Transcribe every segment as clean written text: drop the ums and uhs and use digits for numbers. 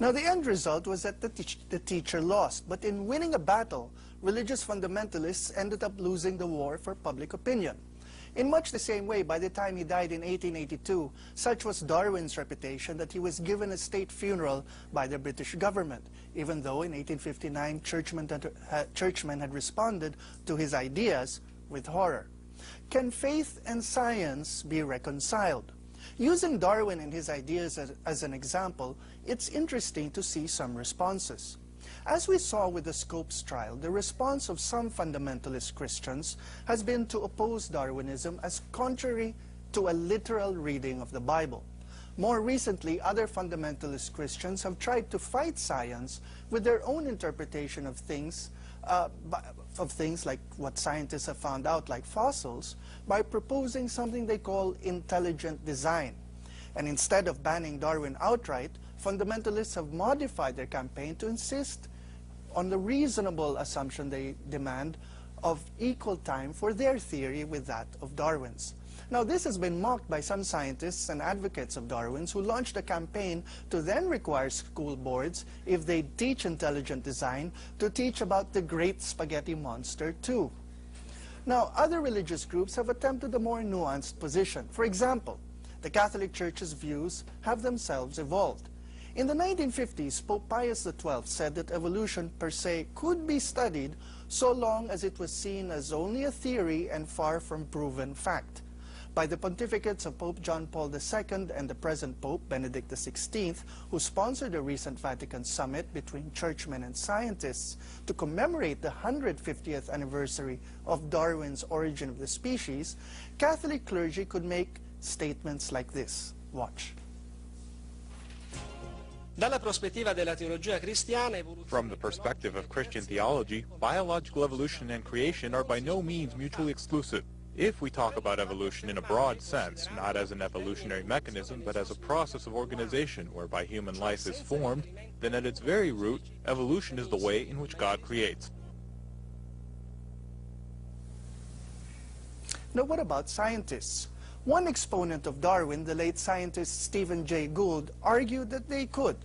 Now, the end result was that the teacher lost, but in winning a battle, religious fundamentalists ended up losing the war for public opinion. In much the same way, by the time he died in 1882, such was Darwin's reputation that he was given a state funeral by the British government, even though in 1859 churchmen had responded to his ideas with horror. Can faith and science be reconciled? Using Darwin and his ideas as an example, it's interesting to see some responses. As we saw with the Scopes trial, the response of some fundamentalist Christians has been to oppose Darwinism as contrary to a literal reading of the Bible. More recently, other fundamentalist Christians have tried to fight science with their own interpretation of things like what scientists have found out, like fossils, by proposing something they call intelligent design. And instead of banning Darwin outright, fundamentalists have modified their campaign to insist on the reasonable assumption they demand of equal time for their theory with that of Darwin's. Now, this has been mocked by some scientists and advocates of Darwin's who launched a campaign to then require school boards, if they teach intelligent design, to teach about the great spaghetti monster too. Now, other religious groups have attempted a more nuanced position. For example, the Catholic Church's views have themselves evolved. In the 1950s, Pope Pius XII said that evolution per se could be studied so long as it was seen as only a theory and far from proven fact. By the pontificates of Pope John Paul II and the present Pope, Benedict XVI, who sponsored a recent Vatican summit between churchmen and scientists to commemorate the 150th anniversary of Darwin's Origin of the Species, Catholic clergy could make statements like this. Watch. From the perspective of Christian theology, biological evolution and creation are by no means mutually exclusive. If we talk about evolution in a broad sense, not as an evolutionary mechanism, but as a process of organization whereby human life is formed, then at its very root, evolution is the way in which God creates. Now, what about scientists? One exponent of Darwin, the late scientist Stephen Jay Gould, argued that they could.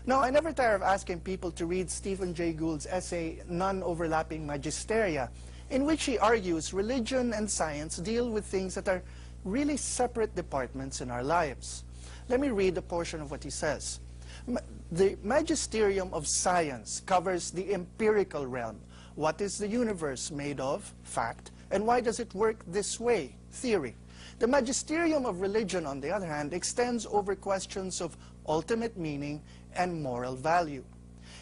Now, I never tire of asking people to read Stephen Jay Gould's essay, Non-Overlapping Magisteria, in which he argues religion and science deal with things that are really separate departments in our lives. Let me read a portion of what he says. The magisterium of science covers the empirical realm. What is the universe made of? Fact. And why does it work this way? Theory. The magisterium of religion, on the other hand, extends over questions of ultimate meaning and moral value.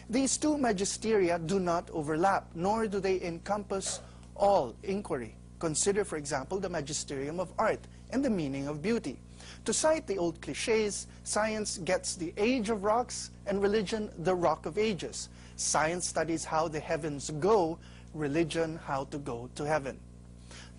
These two magisteria do not overlap, nor do they encompass all inquiry. Consider, for example, the magisterium of art and the meaning of beauty. To cite the old cliches, science gets the age of rocks and religion the rock of ages. Science studies how the heavens go, religion how to go to heaven.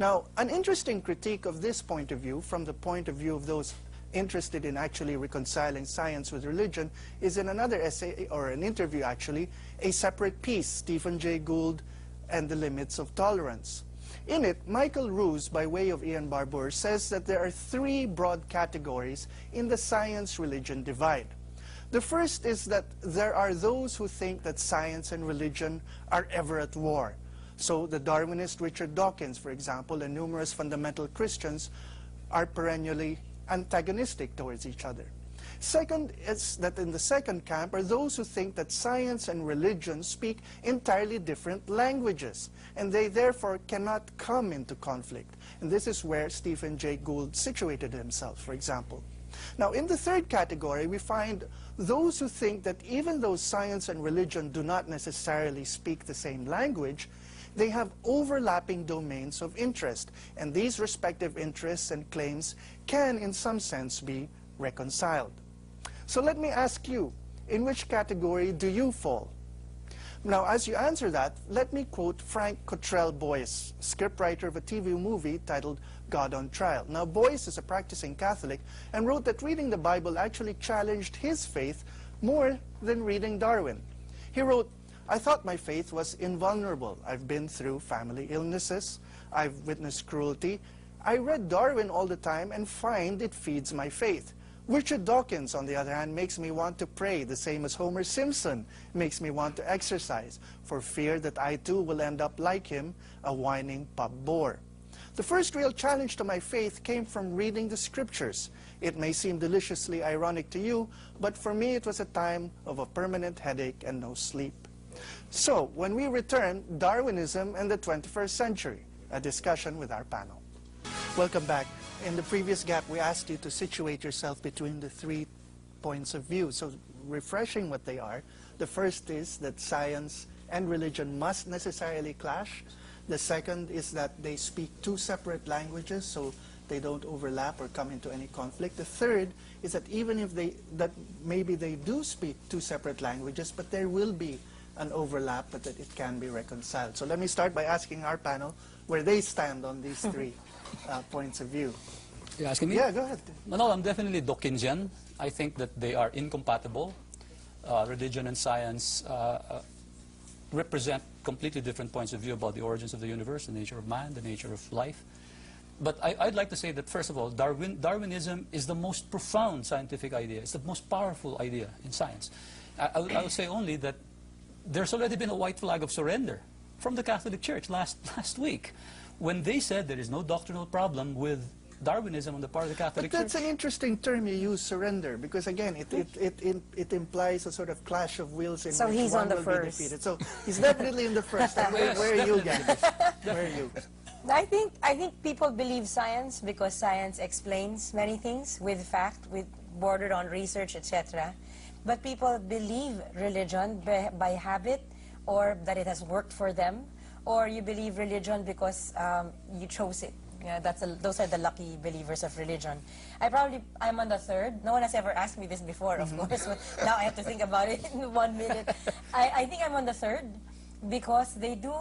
Now, an interesting critique of this point of view, from the point of view of those interested in actually reconciling science with religion, is in another essay, or an interview actually, A Separate Piece, Stephen Jay Gould and the Limits of Tolerance. In it, Michael Ruse, by way of Ian Barbour, says that there are three broad categories in the science-religion divide. The first is that there are those who think that science and religion are ever at war. So the Darwinist Richard Dawkins, for example, and numerous fundamental Christians are perennially antagonistic towards each other. Second is that in the second camp are those who think that science and religion speak entirely different languages, and they therefore cannot come into conflict. And this is where Stephen Jay Gould situated himself, for example. Now, in the third category, we find those who think that even though science and religion do not necessarily speak the same language, they have overlapping domains of interest, and these respective interests and claims can, in some sense, be reconciled. So let me ask you, in which category do you fall? Now, as you answer that, let me quote Frank Cottrell Boyce, scriptwriter of a TV movie titled God on Trial. Now, Boyce is a practicing Catholic and wrote that reading the Bible actually challenged his faith more than reading Darwin. He wrote, "I thought my faith was invulnerable. I've been through family illnesses. I've witnessed cruelty. I read Darwin all the time and find it feeds my faith. Richard Dawkins, on the other hand, makes me want to pray, the same as Homer Simpson makes me want to exercise, for fear that I too will end up like him, a whining pub bore. The first real challenge to my faith came from reading the scriptures. It may seem deliciously ironic to you, but for me it was a time of a permanent headache and no sleep. So, when we return, Darwinism and the 21st century, a discussion with our panel. Welcome back. In the previous gap, we asked you to situate yourself between the 3 points of view. So, refreshing what they are. The first is that science and religion must necessarily clash. The second is that they speak 2 separate languages, so they don't overlap or come into any conflict. The third is that even if maybe they do speak 2 separate languages, but there will be an overlap, but that it can be reconciled. So let me start by asking our panel where they stand on these 3 points of view. You're asking me? Yeah, go ahead. No, I'm definitely Dawkinsian. I think that they are incompatible. Religion and science represent completely different points of view about the origins of the universe, the nature of man, the nature of life. But I'd like to say that, first of all, Darwinism is the most profound scientific idea. It's the most powerful idea in science. I'll say only that there's already been a white flag of surrender from the Catholic Church last week, when they said there is no doctrinal problem with Darwinism on the part of the Catholic Church. But that's an interesting term you use, surrender, because again, it implies a sort of clash of wills in so which he's one on the will first. be defeated. So he's definitely in the first. Where are you, Gandhi? Where are you? I think people believe science because science explains many things with fact, with bordered on research, etc. But people believe religion by habit, or that it has worked for them, or you believe religion because you chose it. Yeah, those are the lucky believers of religion. I'm on the third. No one has ever asked me this before, of course. But now I have to think about it in 1 minute. I think I'm on the third because they do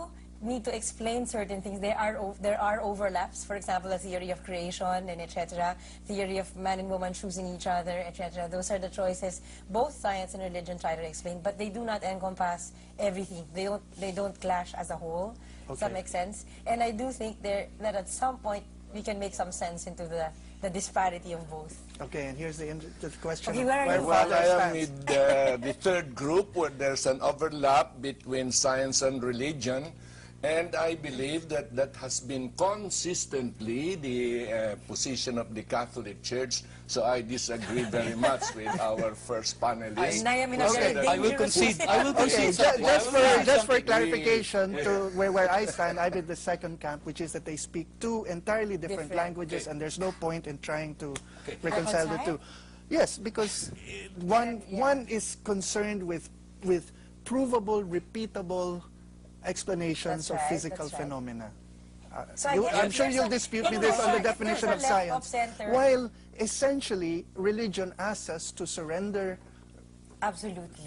need to explain certain things. There are overlaps. For example, the theory of creation and etc. Theory of man and woman choosing each other, etc. Those are the choices both science and religion try to explain, but they do not encompass everything. They don't clash as a whole. Okay. Does that make sense? And I do think that at some point we can make some sense into the disparity of both. Okay, and here's the question. Okay, where are you? Well, I am with the third group where there's an overlap between science and religion. And I believe that that has been consistently the position of the Catholic Church. So I disagree very much with our first panelist. I will concede. Okay, just for clarification to where I stand, I'm in the second camp, which is that they speak 2 entirely different languages, and there's no point in trying to reconcile the 2. Yes, because one is concerned with provable, repeatable explanations of physical phenomena. So I'm sure you'll dispute me this on the definition of science. While essentially religion asks us to surrender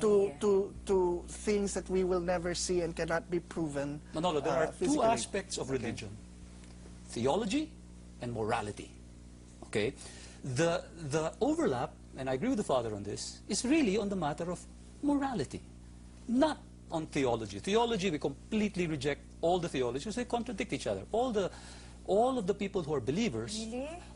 to things that we will never see and cannot be proven. No, there are 2 aspects of religion. Theology and morality. Okay? The overlap, and I agree with the father on this, is really on the matter of morality, not on theology. Theology, we completely reject all the theologies. They contradict each other. All of the people who are believers,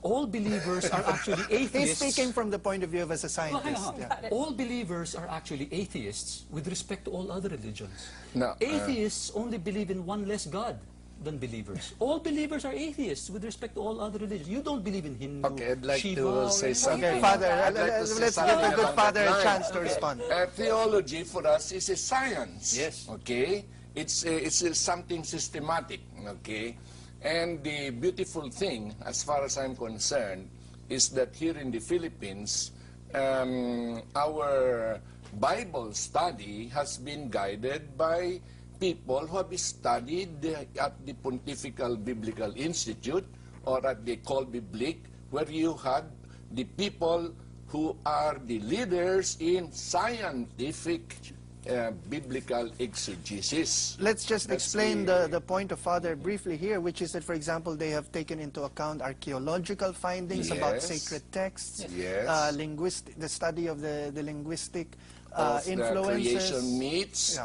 all believers are actually atheists. He's speaking from the point of view of as a scientist. All believers are actually atheists with respect to all other religions. No, atheists only believe in one less God than believers. All believers are atheists with respect to all other religions. You don't believe in Hindu, okay, I'd like Shiva, to say something. Okay, Father, let's give the good father a chance to respond. Theology for us is a science. Yes. Okay? It's something systematic. Okay? And the beautiful thing, as far as I'm concerned, is that here in the Philippines, our Bible study has been guided by people who have studied at the Pontifical Biblical Institute or at the École Biblique, where you had the people who are the leaders in scientific biblical exegesis. Let's just explain the point of Father briefly here, which is that, for example, they have taken into account archaeological findings about sacred texts, the study of the linguistic influences. The creation myths.